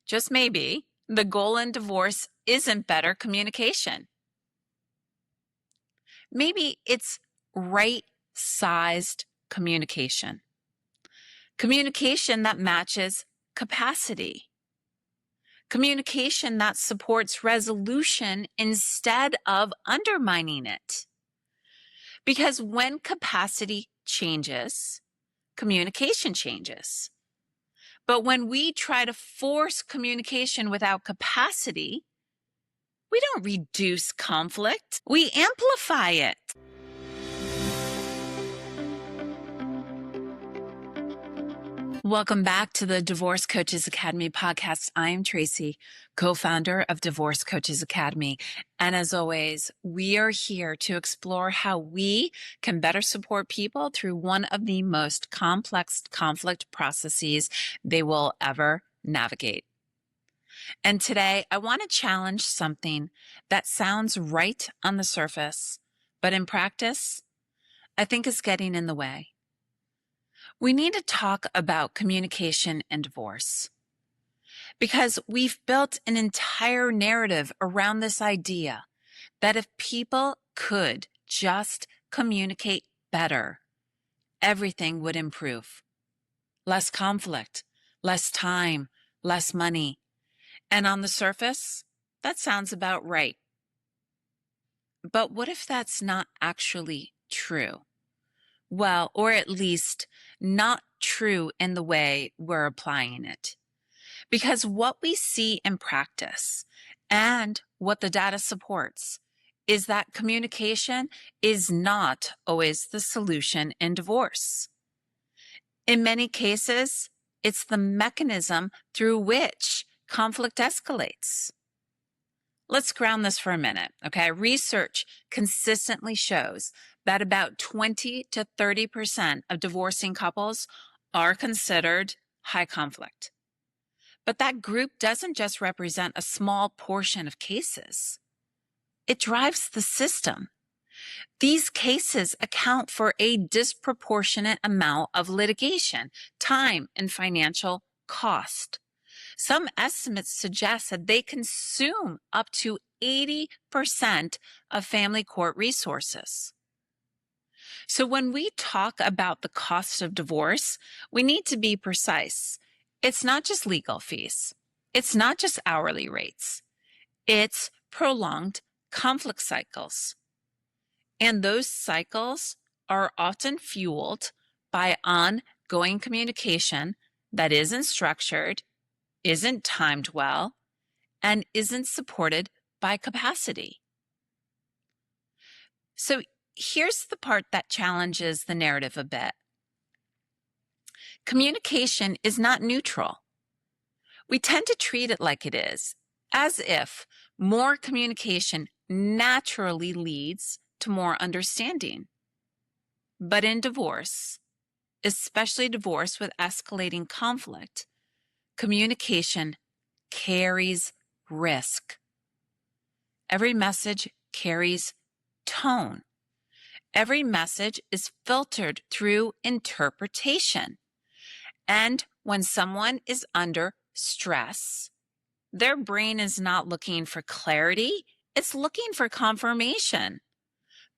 just maybe, the goal in divorce isn't better communication. Maybe it's right-sized communication. Communication that matches capacity. Communication that supports resolution instead of undermining it. Because when capacity changes, communication changes. But when we try to force communication without capacity, we don't reduce conflict, we amplify it. Welcome back to the Divorce Coaches Academy podcast. I'm Tracy, co-founder of Divorce Coaches Academy. And as always, we are here to explore how we can better support people through one of the most complex conflict processes they will ever navigate. And today, I want to challenge something that sounds right on the surface, but in practice, I think is getting in the way. We need to talk about communication and divorce because we've built an entire narrative around this idea that if people could just communicate better, everything would improve. Less conflict, less time, less money. And on the surface, that sounds about right. But what if that's not actually true? Well, or at least not true in the way we're applying it. Because what we see in practice and what the data supports is that communication is not always the solution in divorce. In many cases, it's the mechanism through which conflict escalates. Let's ground this for a minute, okay? Research consistently shows that about 20 to 30% of divorcing couples are considered high conflict. But that group doesn't just represent a small portion of cases. It drives the system. These cases account for a disproportionate amount of litigation, time, and financial cost. Some estimates suggest that they consume up to 80% of family court resources. So when we talk about the cost of divorce, we need to be precise. It's not just legal fees. It's not just hourly rates. It's prolonged conflict cycles. And those cycles are often fueled by ongoing communication that isn't structured, isn't timed well, and isn't supported by capacity. So here's the part that challenges the narrative a bit. Communication is not neutral. We tend to treat it like it is, as if more communication naturally leads to more understanding. But in divorce, especially divorce with escalating conflict, communication carries risk. Every message carries tone. Every message is filtered through interpretation. And when someone is under stress, their brain is not looking for clarity, it's looking for confirmation.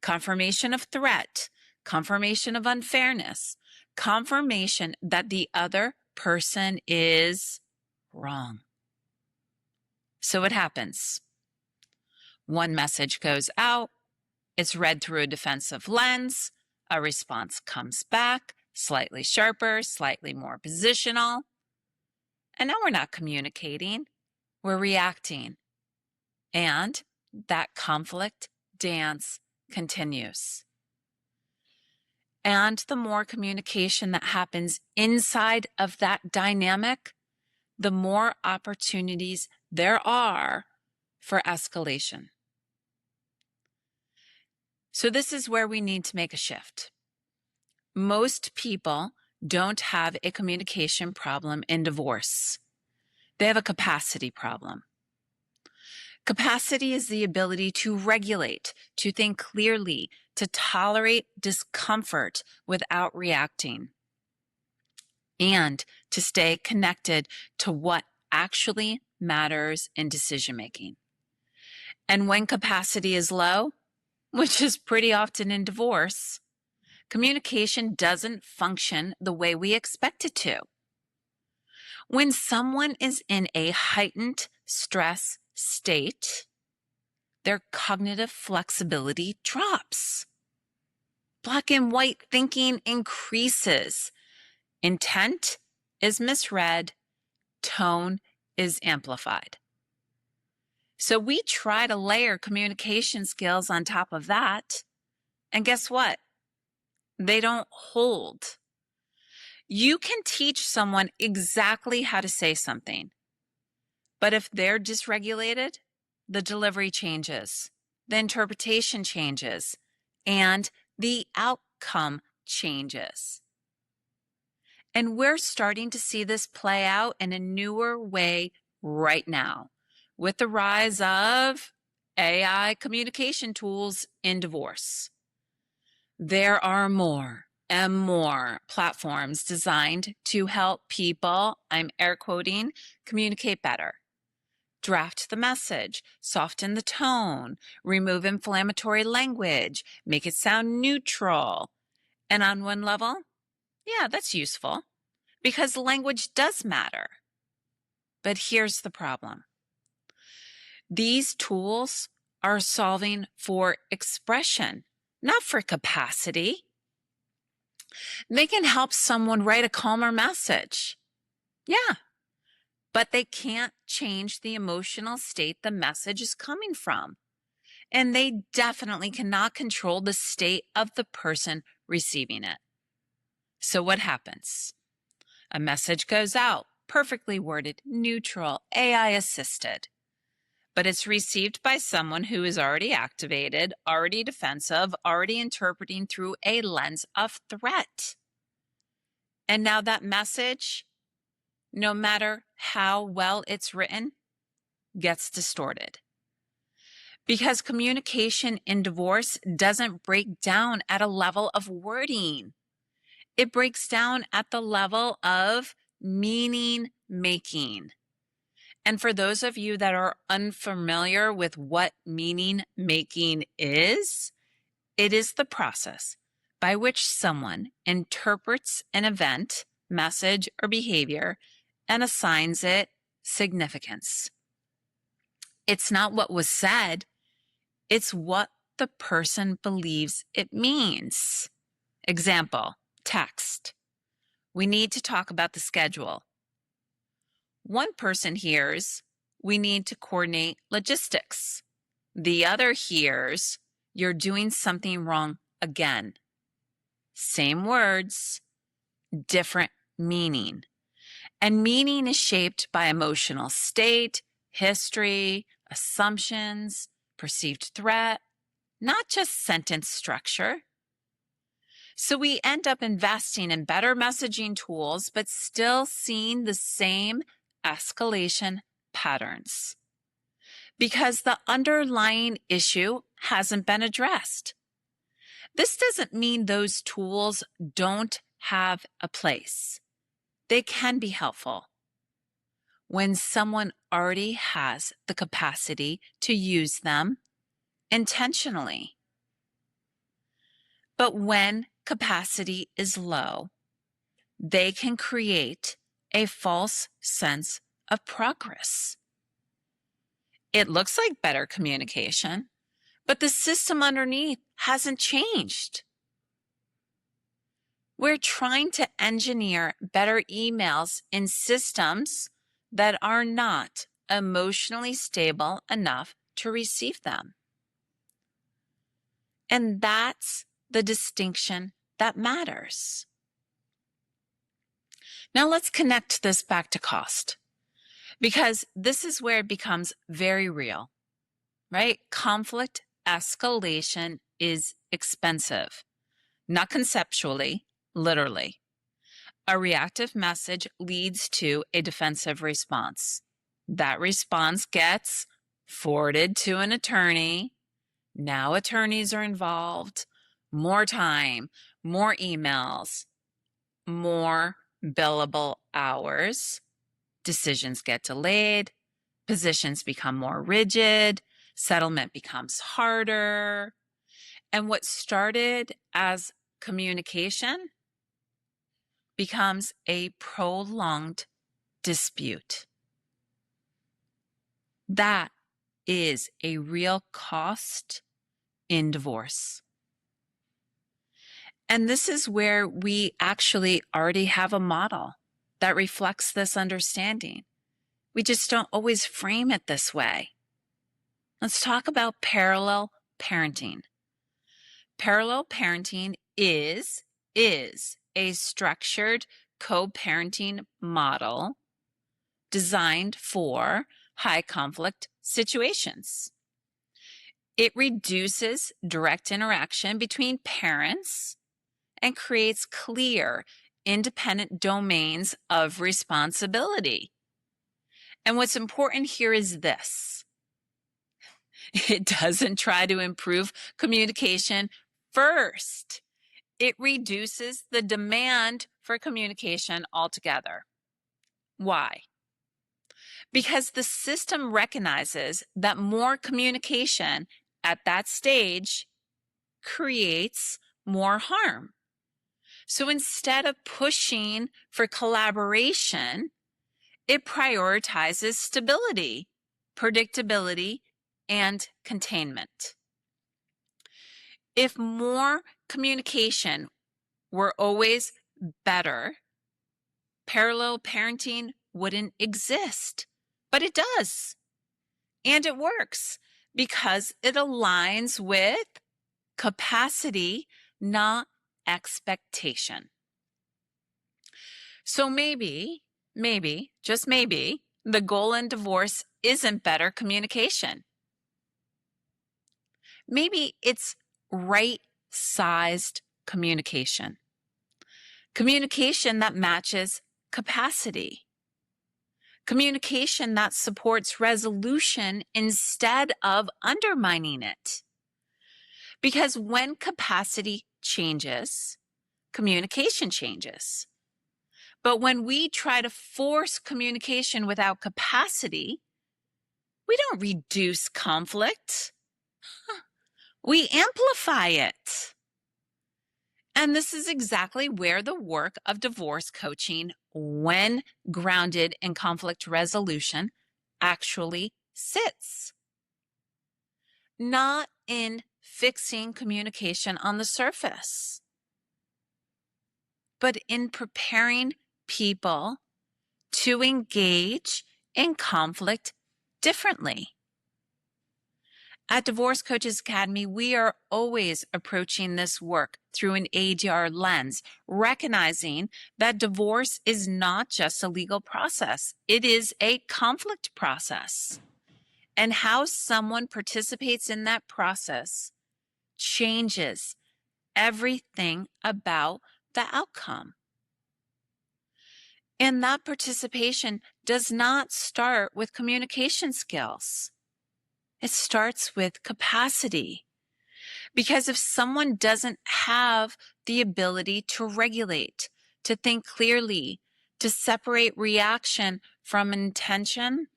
Confirmation of threat, confirmation of unfairness, confirmation that the other person is wrong. So what happens? One message goes out, it's read through a defensive lens, a response comes back, slightly sharper, slightly more positional. And now we're not communicating, we're reacting. And that conflict dance continues. And the more communication that happens inside of that dynamic, the more opportunities there are for escalation. So this is where we need to make a shift. Most people don't have a communication problem in divorce. They have a capacity problem. Capacity is the ability to regulate, to think clearly, to tolerate discomfort without reacting, and to stay connected to what actually matters in decision making. And when capacity is low, which is pretty often in divorce, communication doesn't function the way we expect it to. When someone is in a heightened stress state, their cognitive flexibility drops. Black and white thinking increases. Intent is misread. Tone is amplified. So we try to layer communication skills on top of that. And guess what? They don't hold. You can teach someone exactly how to say something. But if they're dysregulated, the delivery changes, the interpretation changes, and the outcome changes. And we're starting to see this play out in a newer way right now with the rise of AI communication tools in divorce. There are more and more platforms designed to help people, I'm air quoting, communicate better. Draft the message, soften the tone, remove inflammatory language, make it sound neutral. And on one level, yeah, that's useful because language does matter. But here's the problem. These tools are solving for expression, not for capacity. They can help someone write a calmer message. Yeah, but they can't change the emotional state the message is coming from. And they definitely cannot control the state of the person receiving it. So what happens? A message goes out, perfectly worded, neutral, AI assisted. But it's received by someone who is already activated, already defensive, already interpreting through a lens of threat. And now that message, no matter how well it's written, gets distorted. Because communication in divorce doesn't break down at a level of wording. It breaks down at the level of meaning making. And for those of you that are unfamiliar with what meaning making is, it is the process by which someone interprets an event, message, or behavior and assigns it significance. It's not what was said, it's what the person believes it means. Example, text. We need to talk about the schedule. One person hears, we need to coordinate logistics. The other hears, you're doing something wrong again. Same words, different meaning. And meaning is shaped by emotional state, history, assumptions, perceived threat, not just sentence structure. So we end up investing in better messaging tools, but still seeing the same escalation patterns because the underlying issue hasn't been addressed. This doesn't mean those tools don't have a place. They can be helpful when someone already has the capacity to use them intentionally. But when capacity is low, they can create a false sense of progress. It looks like better communication, but the system underneath hasn't changed. We're trying to engineer better emails in systems that are not emotionally stable enough to receive them. And that's the distinction that matters. Now let's connect this back to cost, because this is where it becomes very real, right? Conflict escalation is expensive, not conceptually, literally. A reactive message leads to a defensive response. That response gets forwarded to an attorney. Now attorneys are involved, more time, more emails, more billable hours, decisions get delayed, positions become more rigid, settlement becomes harder. And what started as communication becomes a prolonged dispute. That is a real cost in divorce. And this is where we actually already have a model that reflects this understanding. We just don't always frame it this way. Let's talk about parallel parenting. Parallel parenting is a structured co-parenting model designed for high conflict situations. It reduces direct interaction between parents and creates clear, independent domains of responsibility. And what's important here is this. It doesn't try to improve communication first. It reduces the demand for communication altogether. Why? Because the system recognizes that more communication at that stage creates more harm. So instead of pushing for collaboration, it prioritizes stability, predictability, and containment. If more communication were always better, parallel parenting wouldn't exist. But it does. And it works because it aligns with capacity, not expectation. So maybe, just maybe, the goal in divorce isn't better communication. Maybe it's right-sized communication. Communication that matches capacity. Communication that supports resolution instead of undermining it. Because when capacity changes, communication changes. But when we try to force communication without capacity, we don't reduce conflict. We amplify it. And this is exactly where the work of divorce coaching, when grounded in conflict resolution, actually sits. Not in fixing communication on the surface, but in preparing people to engage in conflict differently. At Divorce Coaches Academy, we are always approaching this work through an ADR lens, recognizing that divorce is not just a legal process. It is a conflict process. And how someone participates in that process changes everything about the outcome. And that participation does not start with communication skills. It starts with capacity. Because if someone doesn't have the ability to regulate, to think clearly, to separate reaction from intention,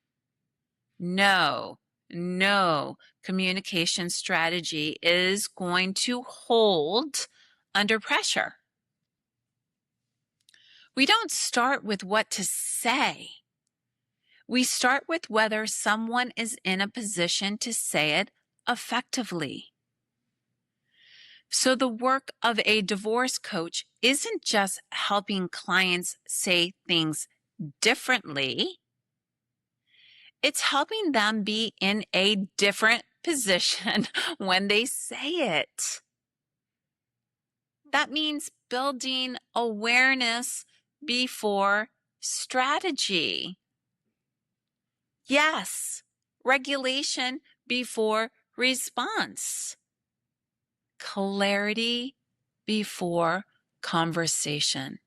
no communication strategy is going to hold under pressure. We don't start with what to say. We start with whether someone is in a position to say it effectively. So the work of a divorce coach isn't just helping clients say things differently. It's helping them be in a different position when they say it. That means building awareness before strategy. Yes, regulation before response. Clarity before conversation.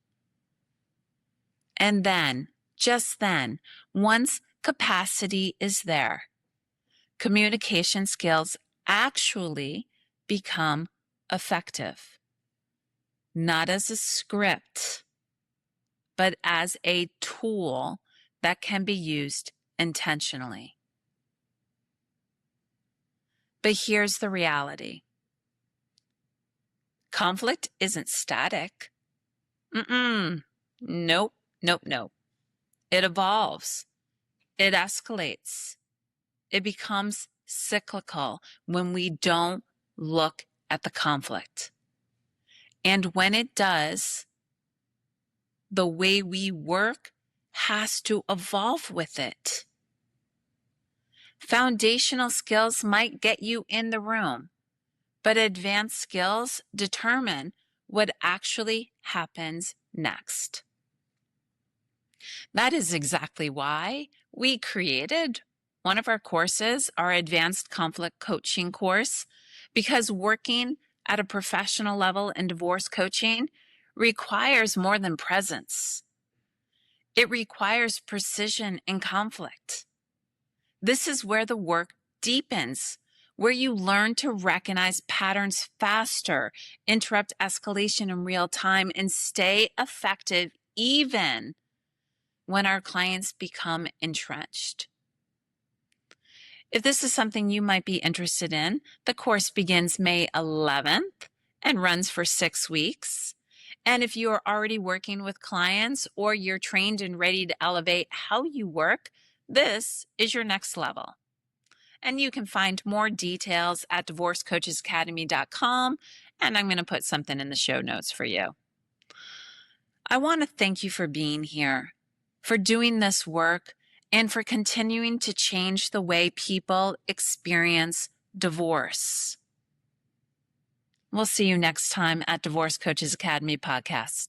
And then, just then, once capacity is there, communication skills actually become effective. Not as a script, but as a tool that can be used intentionally. But here's the reality. Conflict isn't static. Nope. It evolves. It escalates. It becomes cyclical when we don't look at the conflict. And when it does, the way we work has to evolve with it. Foundational skills might get you in the room, but advanced skills determine what actually happens next. That is exactly why we created one of our courses, our Advanced Conflict Coaching course, because working at a professional level in divorce coaching requires more than presence. It requires precision in conflict. This is where the work deepens, where you learn to recognize patterns faster, interrupt escalation in real time, and stay effective even when our clients become entrenched. If this is something you might be interested in, the course begins May 11th and runs for 6 weeks. And if you are already working with clients or you're trained and ready to elevate how you work, this is your next level. And you can find more details at divorcecoachesacademy.com, and I'm going to put something in the show notes for you. I want to thank you for being here, for doing this work, and for continuing to change the way people experience divorce. We'll see you next time at Divorce Coaches Academy podcast.